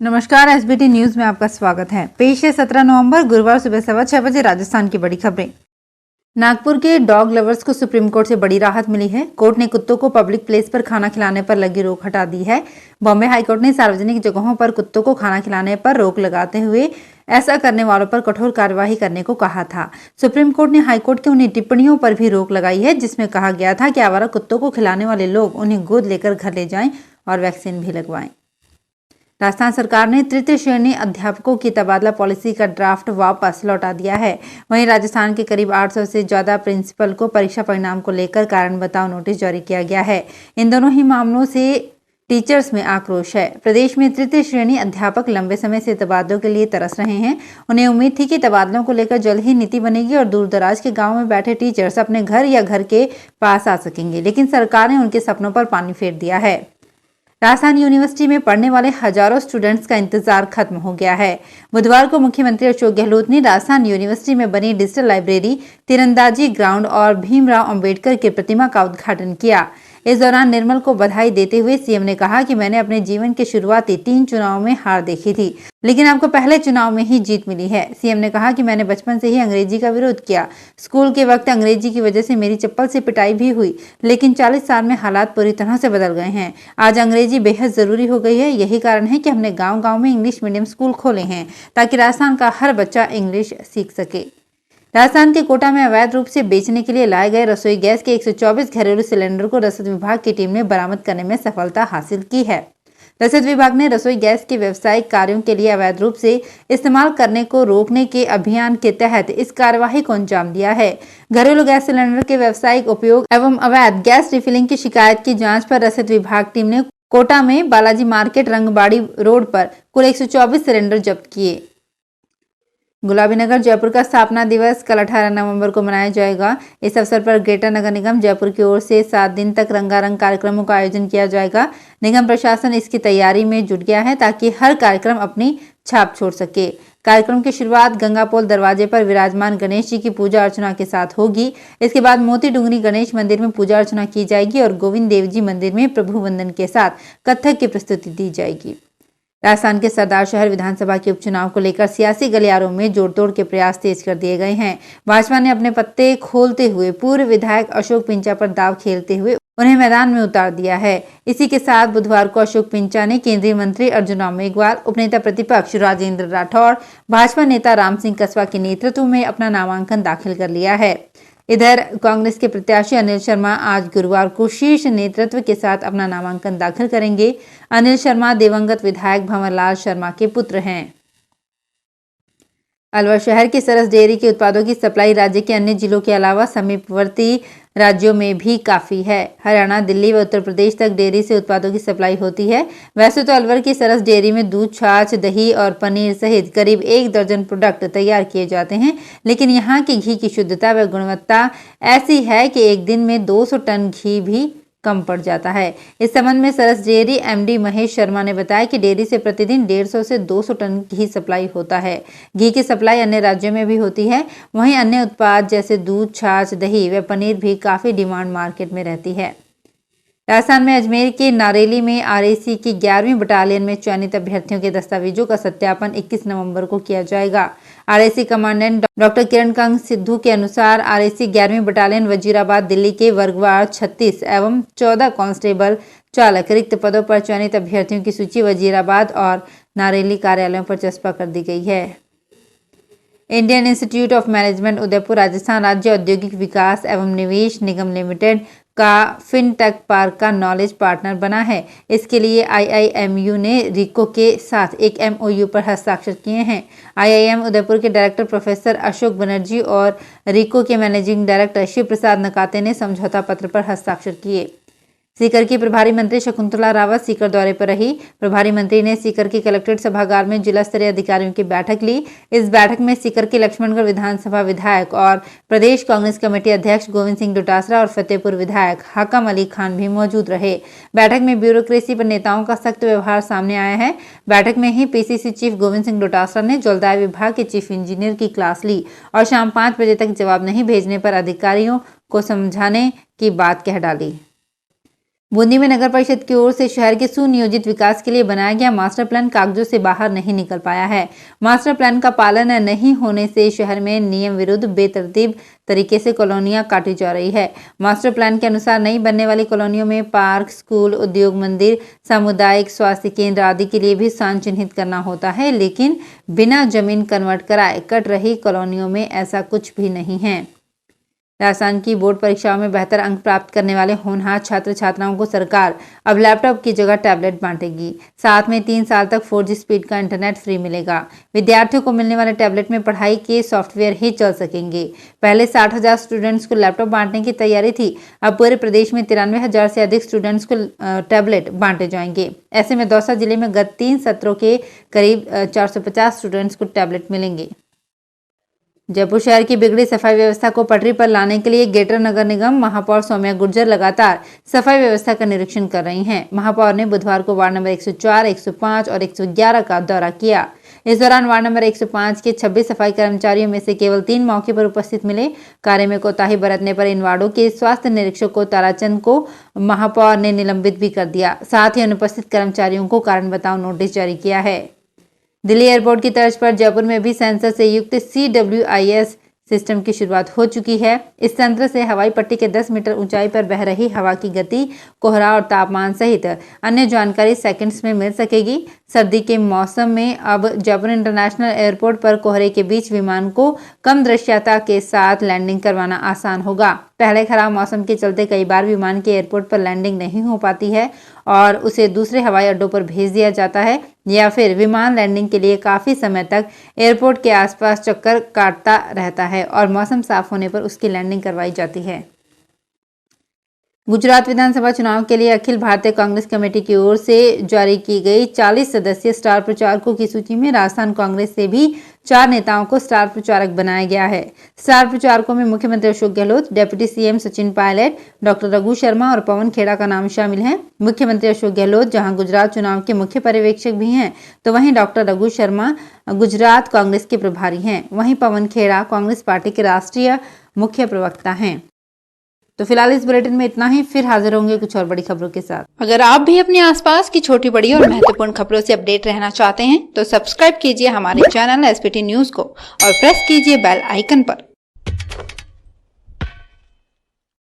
नमस्कार, SBT news में आपका स्वागत है। पेश है 17 नवंबर गुरुवार सुबह 6:15 बजे राजस्थान की बड़ी खबरें। नागपुर के डॉग लवर्स को सुप्रीम कोर्ट से बड़ी राहत मिली है। कोर्ट ने कुत्तों को पब्लिक प्लेस पर खाना खिलाने पर लगी रोक हटा दी है। बॉम्बे हाईकोर्ट ने सार्वजनिक जगहों पर कुत्तों को खाना खिलाने पर रोक लगाते हुए ऐसा करने वालों पर कठोर कार्यवाही करने को कहा था। सुप्रीम कोर्ट ने हाईकोर्ट की उन्हीं टिप्पणियों पर भी रोक लगाई है जिसमें कहा गया था कि आवारा कुत्तों को खिलाने वाले लोग उन्हें गोद लेकर घर ले जाएं और वैक्सीन भी लगवाएं। राजस्थान सरकार ने तृतीय श्रेणी अध्यापकों की तबादला पॉलिसी का ड्राफ्ट वापस लौटा दिया है। वहीं राजस्थान के करीब 800 से ज्यादा प्रिंसिपल को परीक्षा परिणाम को लेकर कारण बताओ नोटिस जारी किया गया है। इन दोनों ही मामलों से टीचर्स में आक्रोश है। प्रदेश में तृतीय श्रेणी अध्यापक लंबे समय से तबादलों के लिए तरस रहे हैं। उन्हें उम्मीद थी कि तबादलों को लेकर जल्द ही नीति बनेगी और दूर दराज के गाँव में बैठे टीचर्स अपने घर या घर के पास आ सकेंगे, लेकिन सरकार ने उनके सपनों पर पानी फेर दिया है। राजस्थान यूनिवर्सिटी में पढ़ने वाले हजारों स्टूडेंट्स का इंतजार खत्म हो गया है। बुधवार को मुख्यमंत्री अशोक गहलोत ने राजस्थान यूनिवर्सिटी में बनी डिजिटल लाइब्रेरी, तीरंदाजी ग्राउंड और भीमराव अंबेडकर की प्रतिमा का उद्घाटन किया। इस दौरान निर्मल को बधाई देते हुए सीएम ने कहा कि मैंने अपने जीवन के शुरुआती 3 चुनाव में हार देखी थी, लेकिन आपको पहले चुनाव में ही जीत मिली है। सीएम ने कहा कि मैंने बचपन से ही अंग्रेजी का विरोध किया। स्कूल के वक्त अंग्रेजी की वजह से मेरी चप्पल से पिटाई भी हुई, लेकिन 40 साल में हालात पूरी तरह से बदल गए हैं। आज अंग्रेजी बेहद जरूरी हो गई है। यही कारण है कि हमने गाँव-गाँव में इंग्लिश मीडियम स्कूल खोले हैं ताकि राजस्थान का हर बच्चा इंग्लिश सीख सके। राजस्थान के कोटा में अवैध रूप से बेचने के लिए लाए गए रसोई गैस के 124 घरेलू सिलेंडर को रसद विभाग की टीम ने बरामद करने में सफलता हासिल की है। रसद विभाग ने रसोई गैस के व्यावसायिक कार्यों के लिए अवैध रूप से इस्तेमाल करने को रोकने के अभियान के तहत इस कार्यवाही को अंजाम दिया है। घरेलू गैस सिलेंडर के व्यावसायिक उपयोग एवं अवैध गैस रिफिलिंग की शिकायत की जाँच पर रसद विभाग टीम ने कोटा में बालाजी मार्केट रंगबाड़ी रोड पर कुल 124 सिलेंडर जब्त किए। गुलाबी नगर जयपुर का स्थापना दिवस कल 18 नवंबर को मनाया जाएगा। इस अवसर पर ग्रेटर नगर निगम जयपुर की ओर से 7 दिन तक रंगारंग कार्यक्रमों का आयोजन किया जाएगा। निगम प्रशासन इसकी तैयारी में जुट गया है ताकि हर कार्यक्रम अपनी छाप छोड़ सके। कार्यक्रम की शुरुआत गंगापोल दरवाजे पर विराजमान गणेश जी की पूजा अर्चना के साथ होगी। इसके बाद मोती डूंगरी गणेश मंदिर में पूजा अर्चना की जाएगी और गोविंद देव जी मंदिर में प्रभु वंदन के साथ कथक की प्रस्तुति दी जाएगी। राजस्थान के सरदार शहर विधानसभा के उपचुनाव को लेकर सियासी गलियारों में जोड़तोड़ के प्रयास तेज कर दिए गए हैं। भाजपा ने अपने पत्ते खोलते हुए पूर्व विधायक अशोक पिंचा पर दाव खेलते हुए उन्हें मैदान में उतार दिया है। इसी के साथ बुधवार को अशोक पिंचा ने केंद्रीय मंत्री अर्जुन राम मेघवाल, उपनेता प्रतिपक्ष राजेंद्र राठौड़, भाजपा नेता राम सिंह कसवा के नेतृत्व में अपना नामांकन दाखिल कर लिया है। इधर कांग्रेस के प्रत्याशी अनिल शर्मा आज गुरुवार को शीर्ष नेतृत्व के साथ अपना नामांकन दाखिल करेंगे। अनिल शर्मा दिवंगत विधायक भंवरलाल शर्मा के पुत्र हैं। अलवर शहर की सरस डेयरी के उत्पादों की सप्लाई राज्य के अन्य जिलों के अलावा समीपवर्ती राज्यों में भी काफी है। हरियाणा, दिल्ली व उत्तर प्रदेश तक डेयरी से उत्पादों की सप्लाई होती है। वैसे तो अलवर की सरस डेयरी में दूध, छाछ, दही और पनीर सहित करीब 1 दर्जन प्रोडक्ट तैयार किए जाते हैं, लेकिन यहाँ की घी की शुद्धता व गुणवत्ता ऐसी है कि एक दिन में 200 टन घी भी कम पड़ जाता है। इस संबंध में सरस डेयरी एमडी महेश शर्मा ने बताया कि डेयरी से प्रतिदिन 150 से 200 टन घी सप्लाई होता है। घी की सप्लाई अन्य राज्यों में भी होती है। वहीं अन्य उत्पाद जैसे दूध, छाछ, दही व पनीर भी काफी डिमांड मार्केट में रहती है। राजस्थान में अजमेर के नारेली में आरएसी की 11वीं बटालियन में चयनित अभ्यर्थियों के दस्तावेजों का सत्यापन 21 नवंबर को किया जाएगा। आरएसी कमांडेंट डॉक्टर किरण कंग सिद्धू के अनुसार आरएसी 11वीं बटालियन वजीराबाद दिल्ली के वर्गवार 36 एवं 14 कांस्टेबल चालक रिक्त पदों पर चयनित अभ्यर्थियों की सूची वजीराबाद और नारेली कार्यालयों पर चस्पा कर दी गई है। Indian institute of management Udaipur Rajasthan राज्य औद्योगिक विकास एवं निवेश निगम लिमिटेड का फिनटेक पार्क का नॉलेज पार्टनर बना है। इसके लिए आईआईएमयू ने रिको के साथ एक एमओयू पर हस्ताक्षर किए हैं। आईआईएम उदयपुर के डायरेक्टर प्रोफेसर अशोक बनर्जी और रिको के मैनेजिंग डायरेक्टर शिव प्रसाद नकाते ने समझौता पत्र पर हस्ताक्षर किए। सीकर की प्रभारी मंत्री शकुंतला रावत सीकर दौरे पर रही। प्रभारी मंत्री ने सीकर की कलेक्ट्रेट सभागार में जिला स्तरीय अधिकारियों की बैठक ली। इस बैठक में सीकर के लक्ष्मणगढ़ विधानसभा विधायक और प्रदेश कांग्रेस कमेटी अध्यक्ष गोविंद सिंह डोटासरा और फतेहपुर विधायक हाकम अली खान भी मौजूद रहे। बैठक में ब्यूरोक्रेसी पर नेताओं का सख्त व्यवहार सामने आया है। बैठक में ही पीसीसी चीफ गोविंद सिंह डोटासरा ने जलदाय विभाग के चीफ इंजीनियर की क्लास ली और शाम 5 बजे तक जवाब नहीं भेजने पर अधिकारियों को समझाने की बात कह डाली। बूंदी में नगर परिषद की ओर से शहर के सुनियोजित विकास के लिए बनाया गया मास्टर प्लान कागजों से बाहर नहीं निकल पाया है। मास्टर प्लान का पालन नहीं होने से शहर में नियम विरुद्ध बेतरतीब तरीके से कॉलोनियां काटी जा रही है। मास्टर प्लान के अनुसार नई बनने वाली कॉलोनियों में पार्क, स्कूल, उद्योग, मंदिर, सामुदायिक स्वास्थ्य केंद्र आदि के लिए भी स्थान चिन्हित करना होता है, लेकिन बिना जमीन कन्वर्ट कराए कट रही कॉलोनियों में ऐसा कुछ भी नहीं है। राजस्थान की बोर्ड परीक्षाओं में बेहतर अंक प्राप्त करने वाले होनहार छात्र छात्राओं को सरकार अब लैपटॉप की जगह टैबलेट बांटेगी। साथ में 3 साल तक 4G स्पीड का इंटरनेट फ्री मिलेगा। विद्यार्थियों को मिलने वाले टैबलेट में पढ़ाई के सॉफ्टवेयर ही चल सकेंगे। पहले 60,000 स्टूडेंट्स को लैपटॉप बांटने की तैयारी थी। अब पूरे प्रदेश में 93,000 से अधिक स्टूडेंट्स को टैबलेट बांटे जाएंगे। ऐसे में दौसा जिले में गत 3 सत्रों के करीब 450 स्टूडेंट्स को टैबलेट मिलेंगे। जयपुर शहर की बिगड़ी सफाई व्यवस्था को पटरी पर लाने के लिए ग्रेटर नगर निगम महापौर सौम्या गुर्जर लगातार सफाई व्यवस्था का निरीक्षण कर रही हैं। महापौर ने बुधवार को वार्ड नंबर 104, 105 और 111 का दौरा किया। इस दौरान वार्ड नंबर 105 के 26 सफाई कर्मचारियों में से केवल 3 मौके पर उपस्थित मिले। कार्य में कोताही बरतने पर इन वार्डों के स्वास्थ्य निरीक्षक को ताराचंद को महापौर ने निलंबित भी कर दिया। साथ ही अनुपस्थित कर्मचारियों को कारण बताओ नोटिस जारी किया है। दिल्ली एयरपोर्ट की तर्ज पर जयपुर में भी सेंसर से युक्त CWIS सिस्टम की शुरुआत हो चुकी है। इस तंत्र से हवाई पट्टी के 10 मीटर ऊंचाई पर बह रही हवा की गति, कोहरा और तापमान सहित अन्य जानकारी सेकंड्स में मिल सकेगी। सर्दी के मौसम में अब जयपुर इंटरनेशनल एयरपोर्ट पर कोहरे के बीच विमान को कम दृश्यता के साथ लैंडिंग करवाना आसान होगा। पहले खराब मौसम के चलते कई बार विमान के एयरपोर्ट पर लैंडिंग नहीं हो पाती है और उसे दूसरे हवाई अड्डों पर भेज दिया जाता है, या फिर विमान लैंडिंग के लिए काफी समय तक एयरपोर्ट के आसपास चक्कर काटता रहता है और मौसम साफ होने पर उसकी लैंडिंग करवाई जाती है। गुजरात विधानसभा चुनाव के लिए अखिल भारतीय कांग्रेस कमेटी की ओर से जारी की गई 40 सदस्यीय स्टार प्रचारकों की सूची में राजस्थान कांग्रेस से भी 4 नेताओं को स्टार प्रचारक बनाया गया है। स्टार प्रचारकों में मुख्यमंत्री Ashok Gehlot, deputy CM Sachin Pilot, doctor Raghu Sharma और पवन खेड़ा का नाम शामिल है। मुख्यमंत्री अशोक गहलोत जहां गुजरात चुनाव के मुख्य पर्यवेक्षक भी हैं, तो वहीं डॉक्टर रघु शर्मा गुजरात कांग्रेस के प्रभारी हैं। वहीं पवन खेड़ा कांग्रेस पार्टी के राष्ट्रीय मुख्य प्रवक्ता हैं। तो फिलहाल इस बुलेटिन में इतना ही, फिर हाजिर होंगे कुछ और बड़ी खबरों के साथ। अगर आप भी अपने आसपास की छोटी बड़ी और महत्वपूर्ण खबरों से अपडेट रहना चाहते हैं तो सब्सक्राइब कीजिए हमारे चैनल SPT न्यूज को और प्रेस कीजिए बेल आइकन पर।